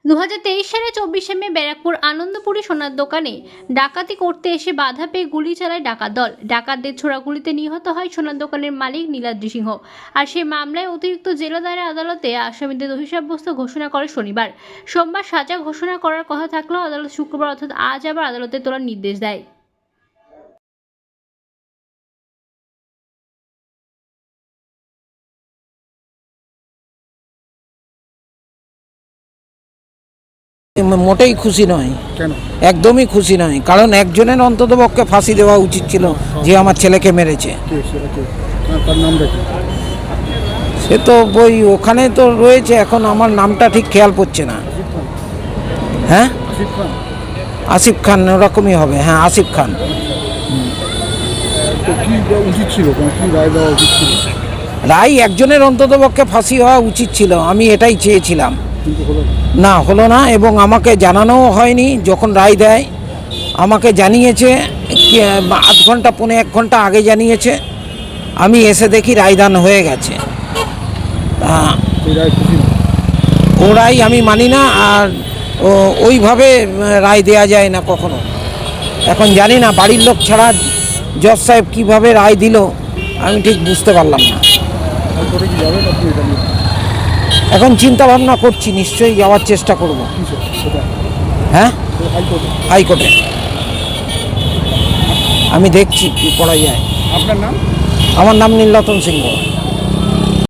2023 সালে 24শে মে ব্যারাকপুর আনন্দপুরি সোনার দোকানে ডাকাতি করতে এসে বাধা পেয়ে গুলি চালায় ডাকাত দল। ডাকাতদের ছোড়া গুলিতে নিহত হয় সোনার দোকানের মালিক নীলাদ্রি সিংহ। আর সেই মামলায় অতিরিক্ত জেলা দায়রা আদালতে আসামিদের দোষী সাব্যস্ত ঘোষণা করে শনিবার। সোমবার সাজা ঘোষণা করার কথা থাকলেও আদালত শুক্রবার অর্থাৎ আজ আবার আদালতে তোলার নির্দেশ দেয়। মোটেই খুশি নয়, কেন? একদমই খুশি নয়। কারণ একজনের অন্তত পক্ষে ফাঁসি দেওয়া উচিত ছিল যে আমার ছেলেকে মেরেছে। তার নামটা কি? সে তো বই ওখানে তো রয়েছে, এখন আমার নামটা ঠিক খেয়াল পড়ছে না। হ্যাঁ, আসিফ খান। আসিফ খান ওরকমই হবে। হ্যাঁ, আসিফ খান। তো কি উচিত ছিল, কি রায় দেওয়া উচিত ছিল? রায় একজনের অন্তত পক্ষে ফাঁসি হওয়া উচিত ছিল, আমি এটাই চেয়েছিলাম। কিন্তু হলো না, হলো না। এবং আমাকে জানানোও হয়নি। যখন রায় দেয় আমাকে জানিয়েছে আধ ঘন্টা পৌনে 1 ঘন্টা আগে জানিয়েছে। আমি এসে দেখি রায়দান হয়ে গেছে। এই রায় খুশি না? ও রায় আমি মানি না, আর ওইভাবে রায় দেয়া যায় না কখনো। এখন জানি না বাড়ির লোক ছাড়া জজ সাহেব কীভাবে রায় দিল আমি ঠিক বুঝতে পারলাম না। তারপরে কি যাবেন আপনি এটা নিয়ে? এখন চিন্তা ভাবনা করছি, নিশ্চয়ই যাওয়ার চেষ্টা করব। কিসে সেটা? হ্যাঁ, হাইকোর্টে। হাইকোর্টে আমি দেখছি কী করা যায়। আপনার নাম? আমার নাম নীলরতন সিংহ।